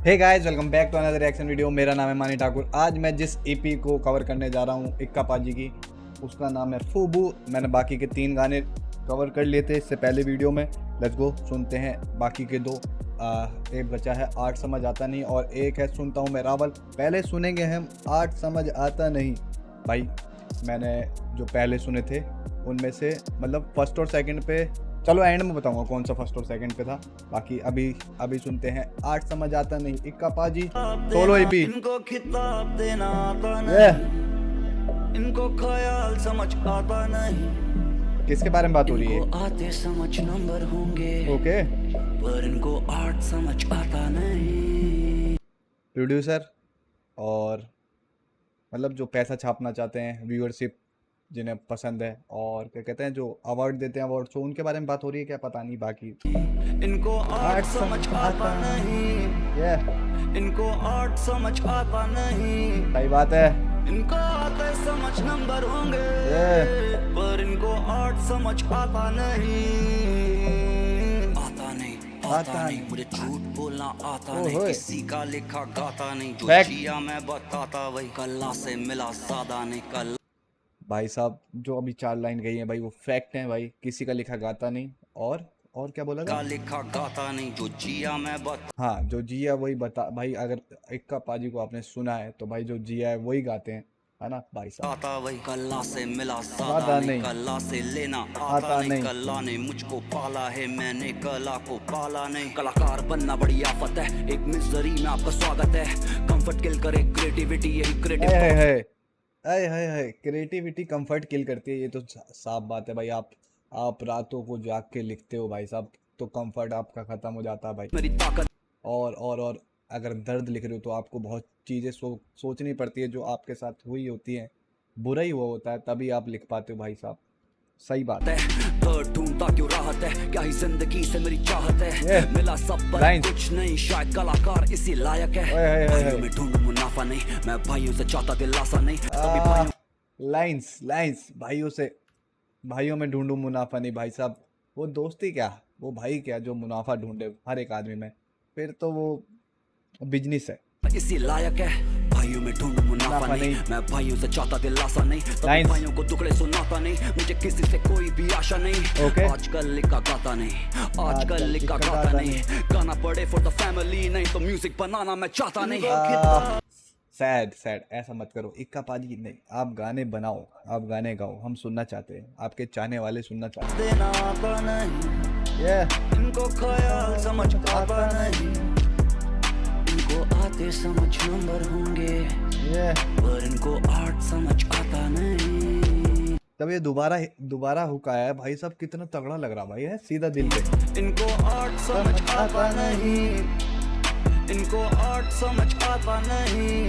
Hey guys, welcome back to another reaction video. मेरा नाम है मानी ठाकुर। आज मैं जिस ईपी को कवर करने जा रहा हूँ इक्का पाजी की, उसका नाम है फूबू। मैंने बाकी के 3 गाने कवर कर लिए थे इससे पहले वीडियो में। लेट्स गो, सुनते हैं बाकी के 2। एक बचा है आर्ट समझ आता नहीं और एक है सुनता हूँ मैं रावल। पहले सुनेंगे हम आर्ट समझ आता नहीं। भाई मैंने जो पहले सुने थे उनमें से मतलब फर्स्ट और सेकंड पे, चलो एंड में बताऊंगा कौन सा फर्स्ट और सेकंड पे था। बाकी अभी सुनते हैं आर्ट समझ आता नहीं, इक्का पाजी सोलो ईपी। इनको खिताब देना आता नहीं, इनको ख्याल समझ आता नहीं। किसके बारे में बात हो रही है? इनको आते समझ नंबर होंगे ओके, पर इनको आर्ट समझ आता नहीं। प्रोड्यूसर और मतलब जो पैसा छापना चाहते हैं, व्यूअरशिप जिन्हें पसंद है, और क्या कहते हैं जो अवार्ड देते हैं अवार्ड शो, उनके बारे में बात हो रही है क्या पता नहीं। बाकी इनको आर्ट समझ आता नहीं, इनको आर्ट समझ आता नहीं। सही बात है। इनको आते समझ नंबर होंगे पर इनको आर्ट समझ आता नहीं। आता नहीं मुझे झूठ बोलना आता नहीं, किसी का लिखा गाता नहीं, जो जिया मैं बताता वही कल्ला से मिला सादा नहीं। कल भाई साहब जो अभी 4 लाइन गई हैं भाई वो फैक्ट हैं भाई, किसी का लिखा गाता नहीं। और क्या बोला था? लिखा गाता नहीं, जो जिया मैं बता। हाँ, जो जिया वही बता। भाई अगर इक्का पाजी को आपने सुना है तो भाई जो जिया है वही गाते हैं, है ना भाई साहब। आता वही कल्ला से मिला सादा नहीं, कल्ला से लेना आता नहीं। कल्ला ने मुझको पाला है, मैंने कला को पाला नहीं। कलाकार बनना बड़ी आफत है, एक मिजरी में आपका स्वागत है। कंफर्ट किल करे क्रिएटिविटी, यही क्रिएटिव है क्रिएटिविटी कंफर्ट किल करती है, ये तो साफ बात है भाई। आप रातों को जाग के लिखते हो भाई साहब तो कंफर्ट आपका खत्म हो जाता है भाई। मेरी ताकत और अगर दर्द लिख रहे हो तो आपको बहुत चीज़ें सोचनी पड़ती है जो आपके साथ हुई होती हैं, बुरा ही हुआ होता है, तभी आप लिख पाते हो भाई साहब। सही बात है। ढूंढता क्यों राहत है, क्या ही जिंदगी से मेरी चाहत है। मिला सब पर कुछ नहीं, शायद कलाकार इसी लायक है। भाइयों में ढूंढूं मुनाफा नहीं, मैं भाइयों से चाहता दिलासा नहीं। लाइंस भाइयों में ढूंढूं मुनाफा नहीं। भाई साहब वो दोस्ती क्या, वो भाई क्या जो मुनाफा ढूंढे हर एक आदमी में, फिर तो वो बिजनेस है। इसी लायक है, भाइयों में ढूंढूं मुनाफा नहीं, मैं भाइयों से चाहता दिलासा नहीं। तभी भाइयों को दुखड़े सुनाता नहीं, मुझे किसी से कोई भी आशा नहीं। आजकल लिखा गाता नहीं, आजकल लिखा गाता नहीं। गाना पड़े फॉर द फैमिली, नहीं तो म्यूजिक बनाना मैं चाहता नहीं। सैड ऐसा मत करो इक्का पाजी, नहीं आप गाने बनाओ, आप गाने गाओ, हम सुनना चाहते हैं, आपके चाहने वाले सुनना चाहते हैं। देना आता नहीं, इनको ख्याल समझ आता नहीं। इनको आते समझ नंबर होंगे पर इनको आर्ट समझ आता नहीं। तब ये दोबारा हुक आया है भाई साहब, कितना तगड़ा लग रहा भाई है, सीधा दिल पे। इनको आर्ट समझ आता नहीं, इनको आर्ट समझ आता नहीं।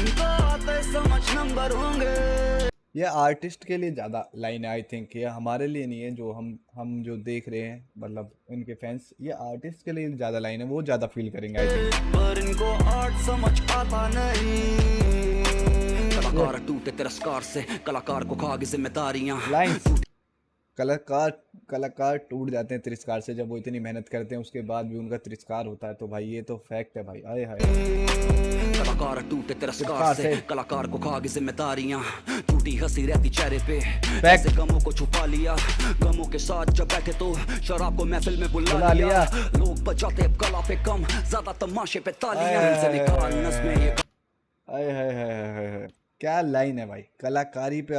इनको आते समझ नंबर होंगे। ये आर्टिस्ट के लिए ज़्यादा लाइन है आई थिंक, ये हमारे लिए नहीं है। जो हम जो देख रहे हैं मतलब इनके फैंस, ये आर्टिस्ट के लिए ज़्यादा लाइन है, वो ज़्यादा फील करेंगे आई थिंक। पर इनको आर्ट समझ आता नहीं। कलाकार टूटे तिरस्कार से, कलाकार को खा गई जिम्मेदारियां। कलाकार टूट जाते हैं तिरस्कार से, जब वो इतनी मेहनत करते हैं उसके बाद भी उनका तिरस्कार होता है, तो भाई ये तो फैक्ट है भाई। आए हाय, कलाकार टूटे तिरस्कार से, कलाकार को खा गई जिम्मेदारियां। टूटी हंसी रहती चेहरे पे, ऐसे गमों को छुपा लिया। गमों के साथ जब बैठे तो शराब को महफिल में बुला लिया। लोग बजाते अब कला पे कम, ज्यादा तमाशे पे तालियां। निकाल नज़्में ये आए क्या लाइन है भाई। कलाकारी पे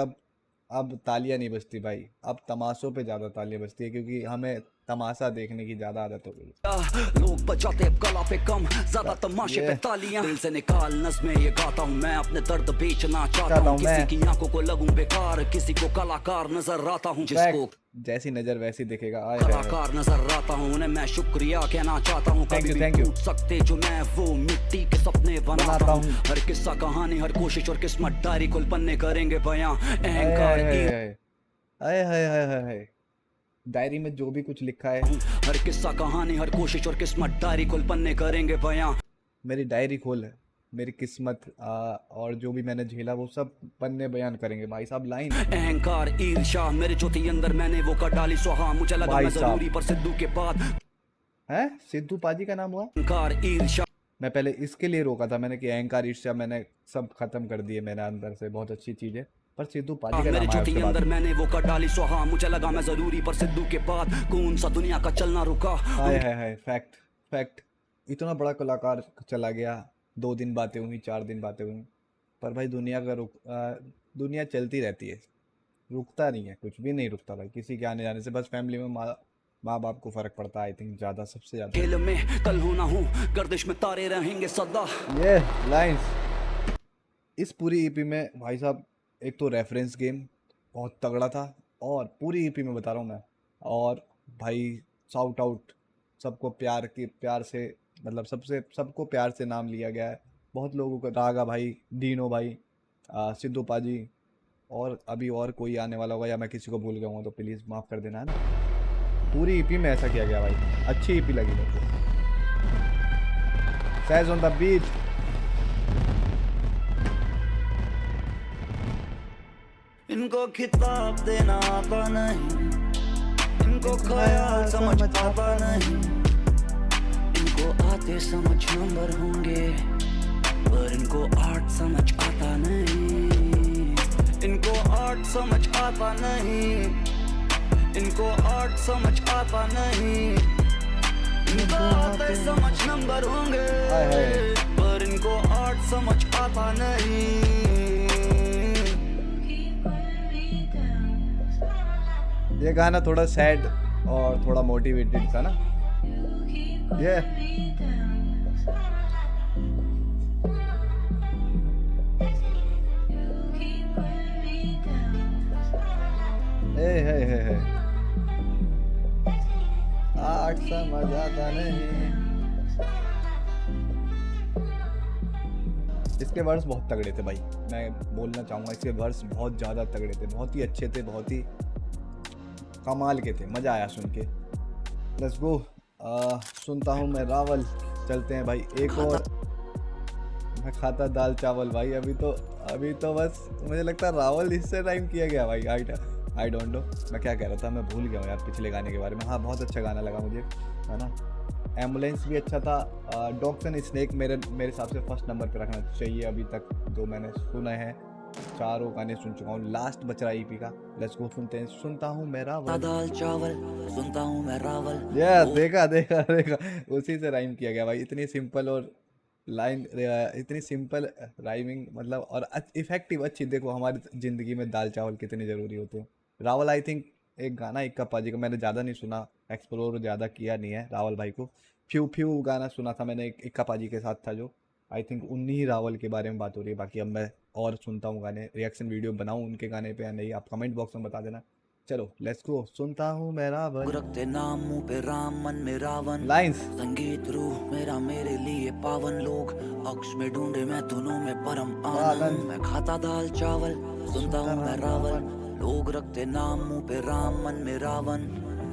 अब तालियां नहीं बजती भाई, अब तमाशों पे ज़्यादा तालियां बजती है, क्योंकि हमें तमाशा देखने की ज़्यादा आदत हो गई। लोग बजाते अब कला पे कम, ज्यादा तमाशे पे तालियां। दिल से निकाल नज़्में ये गाता हूँ मैं, अपने दर्द बेचना चाहता हूँ। किसी की आंखों को लगूं बेकार, किसी को कलाकार नजर आता हूँ। जिसको जैसी नजर वैसी दिखेगा। कलाकार नजर आता हूँ, उन्हें मैं शुक्रिया कहना चाहता हूँ। कभी भी टूट सकते जो मैं वो मिट्टी के सपने बनाता हूँ। हर किस्सा कहानी, हर कोशिश और किस्मत डायरी खुल पन्ने करेंगे बयां। अहंकार डायरी में जो भी कुछ लिखा है, हर किस्सा कहानी, हर कोशिश और किस्मत डायरी खुल पन्ने करेंगे बयां। मेरी डायरी खोल है, मेरी किस्मत और जो भी मैंने झेला वो सब पन्ने बयान करेंगे भाई साहब। लाइन अहंकार ईर्ष्या मेरे जो थी अंदर, मैंने वो कर डाली सुहा। मुझे लगा मैं जरूरी पर सिद्धू के बाद है सिद्धू पाजी का नाम हुआ। कार ईर्ष्या मैं पहले इसके लिए रोका था मैंने कि अहंकार ईर्ष्या मैंने सब खत्म कर दिए मेरे अंदर से, बहुत अच्छी चीज है, पर सिद्धू पाजी का मेरे नाम आया झूठी उसके बाद। अंदर मैंने वो कर डाली सुहा, मुझे लगा मैं जरूरी पर सिद्धू के बाद कौन सा दुनिया का चलना रुका। हाय हाय हाय, फैक्ट फैक्ट, इतना बड़ा कलाकार चला गया, 2 दिन बातें हुई, 4 दिन बातें हुई, पर भाई दुनिया चलती रहती है, रुकता नहीं है, कुछ भी नहीं रुकता भाई किसी के आने जाने से। बस फैमिली में माँ बाप को फर्क पड़ता है आई थिंक ज़्यादा, सबसे ज़्यादा। खेल में कल हूं ना हूं, गर्दिश में तारे रहेंगे सदा। ये लाइंस इस पूरी ईपी में भाई साहब, एक तो रेफरेंस गेम बहुत तगड़ा था, और पूरी ईपी में बता रहा हूँ मैं, और भाई शाउट आउट सबको प्यार से मतलब सबको प्यार से नाम लिया गया है, बहुत लोगों को, रागा भाई, डीनो भाई, सिद्धू पाजी, और अभी और कोई आने वाला होगा या मैं किसी को भूल गया हूँ तो प्लीज़ माफ़ कर देना, है ना। पूरी ईपी में ऐसा किया गया भाई, अच्छी ईपी लगी मेरे को। सैज ऑन द बीच, इनको खिताब देना आता नहीं, इनको ख्याल समझ आता नहीं, इनको आते समझ नंबर होंगे पर इनको आर्ट समझ आता नहीं, इनको आर्ट समझ आता नहीं, इनको आर्ट समझ आता नहीं, इनको आते समझ नंबर होंगे पर इनको आर्ट समझ आता नहीं। ये गाना थोड़ा सैड और थोड़ा मोटिवेटेड था ना ये। हे आर्ट समझ आता नहीं। इसके वर्ड्स बहुत तगड़े थे भाई, मैं बोलना चाहूँगा इसके वर्ड्स बहुत ज़्यादा तगड़े थे, बहुत ही अच्छे थे, बहुत ही कमाल के थे, मज़ा आया सुन के। लेट्स गो, सुनता हूँ मैं रावल, चलते हैं भाई एक और। मैं खाता दाल चावल भाई, अभी तो बस मुझे लगता है रावल इससे टाइम किया गया भाई, आई डोंट नो मैं क्या कह रहा था, मैं भूल गया हूँ यार पिछले गाने के बारे में। हाँ बहुत अच्छा गाना लगा मुझे, है ना। एम्बुलेंस भी अच्छा था। डॉग्स एंड स्नेक मेरे हिसाब से फर्स्ट नंबर पे रखना चाहिए अभी तक जो मैंने सुना है, चारों गाने सुन चुका हूँ, लास्ट बच रहा ईपी का। लेट्स गो सुनते हैं, सुनता हूँ मैं रावल, दाल चावल सुनता हूँ मैं रावल। देखा उसी से राइम किया गया भाई, इतनी सिंपल और लाइन, इतनी सिंपल राइमिंग मतलब, और इफेक्टिव अच्छी। देखो हमारी ज़िंदगी में दाल चावल कितने ज़रूरी होते हैं। रावल आई थिंक एक गाना इक्का पाजी का मैंने ज़्यादा नहीं सुना, एक्सप्लोर ज़्यादा किया नहीं है रावल भाई को। फ्यू गाना सुना था मैंने इक्का पाजी के साथ था, जो आई थिंक उन्हीं रावल के बारे में बात हो रही है। बाकी अब मैं और सुनता हूँ गाने, रिएक्शन वीडियो बनाऊँ उनके गाने पे या नहीं, आप कमेंट बॉक्स में बता देना। चलो लेट्स गो, सुनता हूँ मैं रावल। रखते नाम मुंह पे राम, मन में रावण। लाइंस संगीत रूह मेरा मेरे लिए पावन, लोग अक्ष में ढूंढे मैं दोनों में परम आनंद। मैं खाता दाल चावल सुनता हूँ मैं रावल, लोग रखते नाम मुंह पे राम, मन में रावण।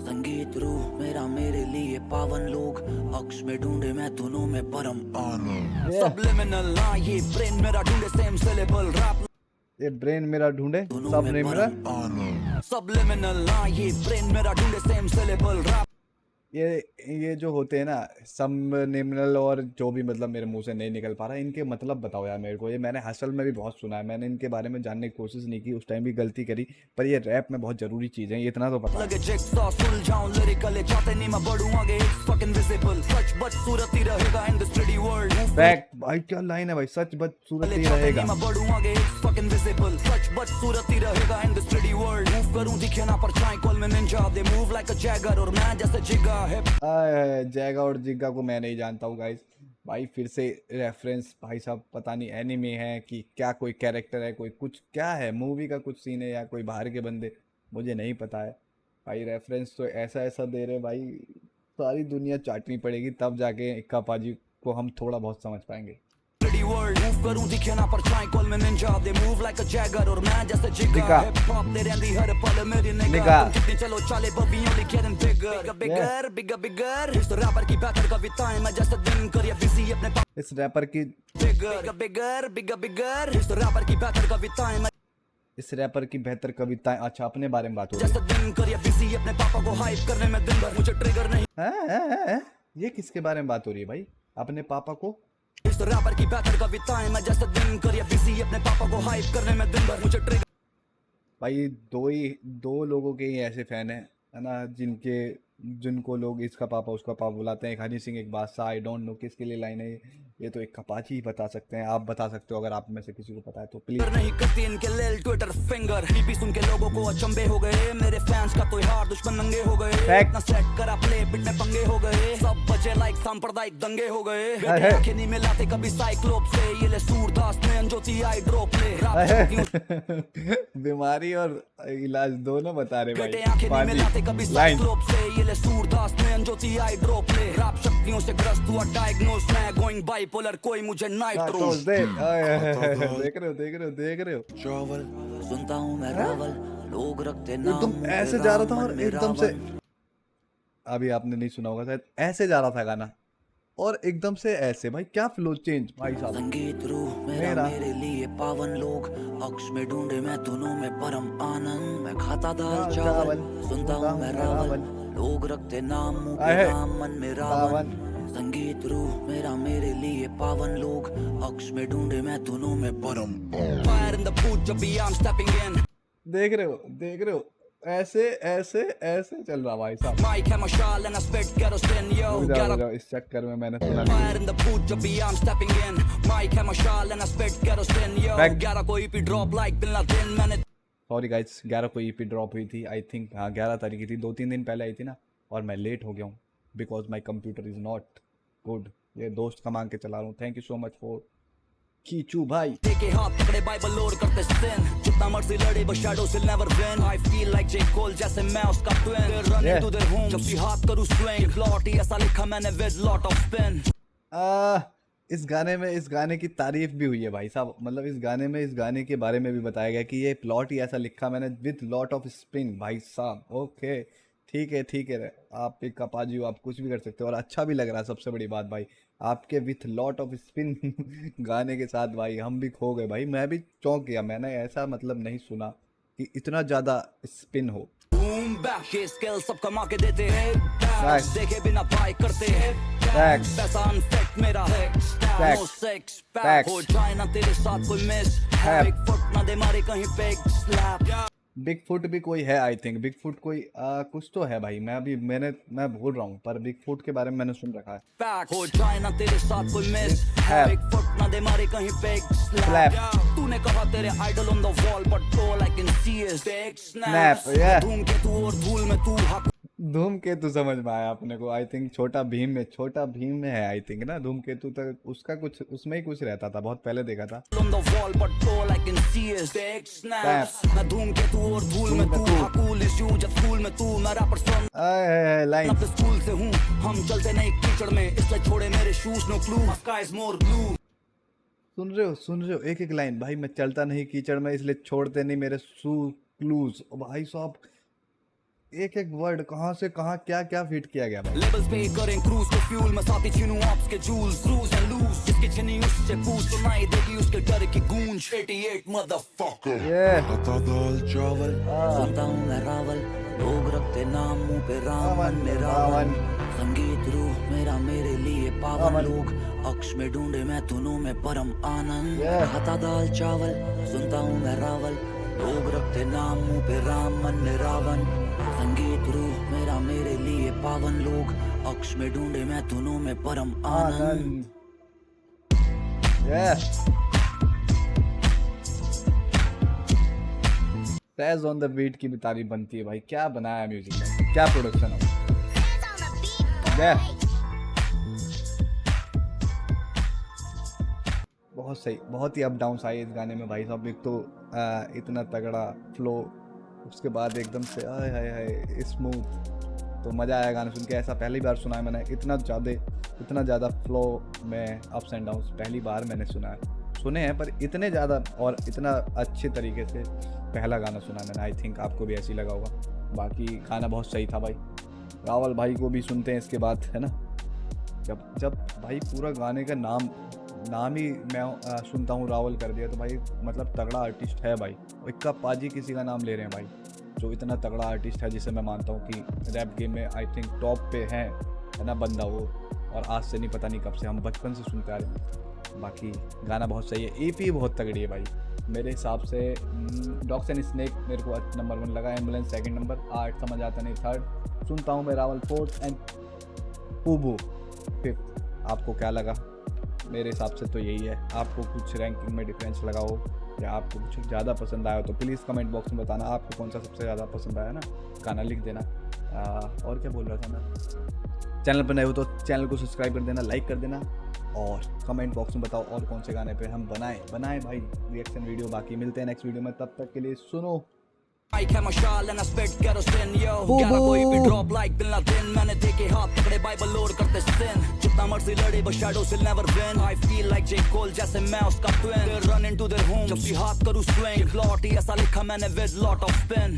संगीत रूह मेरा मेरे लिए पावन, लोग अक्ष में ढूंढे मैं दोनों में परम आनंद। सबलिमिनल ना ये ब्रेन मेरा ढूंढे सेम सिलेबल रैप, ये ब्रेन मेरा ढूंढे सब ने मेरा। सबलिमिनल ना ये ब्रेन मेरा ढूंढे सेम सिलेबल रैप। ये जो होते हैं ना सबनिमिनल, और जो भी मतलब मेरे मुंह से नहीं निकल पा रहा है, इनके मतलब बताओ यार मेरे को। ये मैंने हसल में भी बहुत सुना है, मैंने इनके बारे में जानने की कोशिश नहीं की, उस टाइम भी गलती करी, पर ये रैप में बहुत जरूरी चीज़ है, इतना तो पता है। लगे जिक्सॉ सुलझाऊं लिरिकल, चाहते नहीं मैं बढ़ूं आगे, इट्स फकिंग विजिबल, सच बच सूरत ही रहेगा in this pretty world. Back भाई क्या लाइन है भाई, सच बच सूरत ही रहेगा। मैं बढ़ूं आगे, इट्स फकिंग विजिबल, सच बच सूरत ही रहेगा in this pretty world. Move करूं दिखे ना परछाई, कॉल में Ninja, they move like a Jaeger और मैं जैसे जिगा है। जैगा और जिग्गा को मैं नहीं जानता हूँ गाइस। भाई फिर से रेफरेंस भाई साहब, पता नहीं एनिमे है कि क्या, कोई कैरेक्टर है, कोई कुछ क्या है, मूवी का कुछ सीन है या कोई बाहर के बंदे, मुझे नहीं पता है भाई। रेफरेंस तो ऐसा दे रहे भाई, सारी दुनिया चाटनी पड़ेगी तब जाके इक्का पाजी को हम थोड़ा बहुत समझ पाएंगे। वर्ल्ड मूव करूं दिखे ना परछाई, कॉल में Ninja, they move like a Jaeger और मैं जैसे जिगा। हिप हॉप दे रहंदी हर पल मेरी निगाह, कितनी चलो चाले बबी ओनली गेटिंग बिगर बिगर बिगर। इस रैपर की बेहतर कविताएं मैं जैसे दिन करिए बिजी अपने, इस रैपर की बिगर बिगर बिगर बिगर। इस रैपर की बेहतर कविताएं मैं, इस रैपर की बेहतर कविताएं, अच्छा अपने बारे में बात हो रही है, जैसे दिन करिए बिजी अपने पापा को हाइप करने में दिन भर, मुझे ट्रिगर नहीं। ये किसके बारे में बात हो रही है भाई? अपने पापा को? इस रैपर की बेहतर कविताएं मैं जैसे दिन करिए बिजी अपने पापा को हाइप करने में दिन भर मुझे ट्रिगर भाई दो लोगों के ही ऐसे फैन है ना, जिनको लोग इसका पापा उसका पापा बुलाते हैं। एक हनी सिंह, एक बादशाह। आई डोंट नो किसके लिए लाइन है ये तो एक कपाची ही बता सकते हैं। आप बता सकते हो अगर आप में से किसी को पता है तो प्लीज। नहीं करती इनके लेल ट्विटर फिंगर टीपी सुन के लोगों को अचंबे हो गए मेरे फैंस का तो यार दुश्मन नंगे हो गए इतना सेट करा प्ले पिट में पंगे हो गए सब बचे लाइक सांप्रदायिक दंगे हो गए आंखें नहीं मिलाते कभी साइक्लोप से ये ले सूरदास में ज्योति आई ड्रॉप ले बीमारी और इलाज दोनों बता रहे बेटे आंखें नहीं मिलाते कभी साइक्लोप से ये ले सूरदास में ज्योति आई ड्रॉप ले रैप शक्तियों से ग्रस्त हुआ डायग्नोस मैं गोइंग बाइपोलर कोई मुझे नाइट रोज देख रहे हो ट्रैवल सुनता हूं मैं रावल लोग रखते नाम एकदम ऐसे जा रहा था और एकदम से, अभी आपने नहीं सुना होगा शायद, ऐसे जा रहा था गाना और एकदम से ऐसे। भाई क्या फ्लो चेंज भाई साहब। संगीत रूह मेरा मेरे लिए पावन लोग अक्ष में ढूंढे मैं दोनों में परम आनंद मैं खाता दाल चावल सुनता हूँ मैं रावल लोग रखते नाम मुंह पे राम मन में रावण संगीत रूह मेरा मेरे लिए पावन लोग अक्ष में ढूंढे मैं दोनों में परम फायर इन द बूथ जब भी आई एम स्टेपिंग इन देख रहे हो ऐसे ऐसे ऐसे चल रहा भाई साहब। माइक है मशाल एंड आई स्पिट केरोसिन यो इस चक्कर में मैंने सुना फायर इन द बूथ जब भी I am stepping in mic है मशाल and I spit kerosene yo 11 को EP drop like bin Laden मैंने सॉरी गाइस 11 को ईपी ड्रॉप हुई थी आई थिंक। हाँ 11 तारीख की थी, 2-3 दिन पहले आई थी ना। और मैं लेट हो गया हूँ because my computer is not good. ये दोस्त का मांग के चला रहा हूँ। Thank you so much for Kichu भाई। देखे हाथ पकड़े बाइबल लोड करते सिन जितना मर्जी लड़े बस shadows will never win I feel like J Cole जैसे मैं उसका twin running to their home जब भी हाथ करूं स्विंग प्लॉट ही ऐसा लिखा मैंने विद लॉट ऑफ स्पिन। इस गाने की तारीफ भी हुई है भाई साहब। मतलब इस गाने के बारे में भी बताया गया कि ये प्लॉट ही ऐसा लिखा मैंने विद लॉट ऑफ स्पिन। भाई साहब ओके ठीक है आप एक कपाजी हो, आप कुछ भी कर सकते हो और अच्छा भी लग रहा है। सबसे बड़ी बात भाई आपके विथ लॉट ऑफ स्पिन गाने के साथ भाई हम भी खो गए भाई। मैं भी चौंक गया, मैंने ऐसा मतलब नहीं सुना कि इतना ज़्यादा स्पिन हो। ये स्किल सब कमा के देते हैं देखे बिना बाय करते हैं पैसा अनफेक्ट मेरा है नो सेक्स पैक हो जाए ना तेरे साथ कोई मिस बिग फुट ना दे मारे कहीं पे स्लैप। बिग फुट भी कोई है आई थिंक। बिग फुट कोई कुछ तो है भाई। मैं भूल रहा हूँ पर बिग फुट के बारे में मैंने सुन रखा है। हो जाए ना तेरे साथ कोई मिस बिग फुट ना दे मारे कहीं पे स्लैप। तूने कहा तेरे idol on the wall but all I can see is big snap. धूमकेतु और धूल में तू धूमकेतु समझ में आया अपने को आई थिंक। छोटा भीम में है आई थिंक ना धूमकेतु। तक उसका कुछ उसमें ही कुछ रहता था, बहुत पहले देखा था। धूमकेतु और धूल में तू कूल इज यू जब स्कूल में तू मेरा पर्सन लाइन स्कूल से हूँ हम चलते नहीं कीचड़ में इसलिए छोड़े मेरे shoes no clue sky is more blue. सुन रहे हो एक लाइन भाई। मैं चलता नहीं कीचड़ में इसलिए छोड़ते नहीं मेरे शू क्लूज। भाई साहब एक वर्ड कहाँ से कहाँ क्या क्या फिट किया गया भाई। लेवल्स पे करें क्रूज को फ्यूल मैं साथी छीनूं ऑप्स के जूल्स क्रूज एंड लूज जिसके छीनी उससे पूछ सुनाई देगी उसके डर की गूंज 88 मदरफकर खाता दाल चावल सुनता हूँ मैं रावल लोग रखते नाम मुंह पे राम मन में रावण संगीत रूह मेरा मेरे लिए पावन लोग अक्ष में ढूंढे मैं दोनों में परम आनंद खाता दाल चावल सुनता हूँ मैं रावल लोग रखते नाम मुंह पे राम मन में रावण संगीत रूह मेरा मेरे लिए पावन लोग अक्ष में ढूंढे मैं दोनों में परम आनंद। Taz on the beat की भी तारीफ बनती है भाई। क्या बनाया म्यूजिक में, क्या प्रोडक्शन है। बहुत सही, बहुत ही अप डाउन आए इस गाने में भाई साहब। एक तो इतना तगड़ा फ्लो, उसके बाद एकदम से हाय हाय हाय स्मूथ। तो मज़ा आया गाना सुन के। ऐसा पहली बार सुना है मैंने। इतना ज़्यादा फ्लो में अप्स एंड डाउन्स पहली बार मैंने सुने हैं पर इतने ज़्यादा और इतना अच्छे तरीके से पहला गाना सुना मैंने। आई थिंक आपको भी ऐसे ही लगा होगा। बाकी गाना बहुत सही था भाई। रावल भाई को भी सुनते हैं इसके बाद, है ना। जब भाई पूरा गाने का नाम ही मैं सुनता हूँ रावल कर दिया तो भाई मतलब तगड़ा आर्टिस्ट है भाई। इक्का पाजी किसी का नाम ले रहे हैं भाई, जो इतना तगड़ा आर्टिस्ट है जिसे मैं मानता हूँ कि रैप गेम में आई थिंक टॉप पे है ना बंदा वो। और आज से नहीं, पता नहीं कब से, हम बचपन से सुनते आ रहे हैं। बाकी गाना बहुत सही है, EP बहुत तगड़ी है भाई मेरे हिसाब से। डॉग्स एंड स्नेक मेरे को नंबर 1 लगा, एम्बुलेंस सेकंड नंबर, आर्ट समझ आता नहीं थर्ड, सुनता हूँ मैं रावल फोर्थ एंड फूबू फिफ्थ। आपको क्या लगा? मेरे हिसाब से तो यही है। आपको कुछ रैंकिंग में डिफरेंस लगा हो या आपको कुछ ज़्यादा पसंद आया हो तो प्लीज़ कमेंट बॉक्स में बताना आपको कौन सा सबसे ज़्यादा पसंद आया ना, गाना लिख देना। और क्या बोल रहा था मैं, चैनल पर नए हो तो चैनल को सब्सक्राइब कर देना, लाइक कर देना और कमेंट बॉक्स में बताओ और कौन से गाने पे हम बनाएं भाई रिएक्शन वीडियो। बाकी मिलते हैं नेक्स्ट वीडियो में, तब तक के लिए सुनो। Mike है मशाल and I spit kerosene yo 11 कोई भी drop like Bin Laden मैंने देखे हाथ पकड़े बाइबल लोड करते sin जितना मर्जी लड़े but shadows will never win I feel like J Cole जैसे मैं उसका twin they run into their home जब भी हाथ करूँ swing plot ही ऐसा लिखा मैंने with lot of spin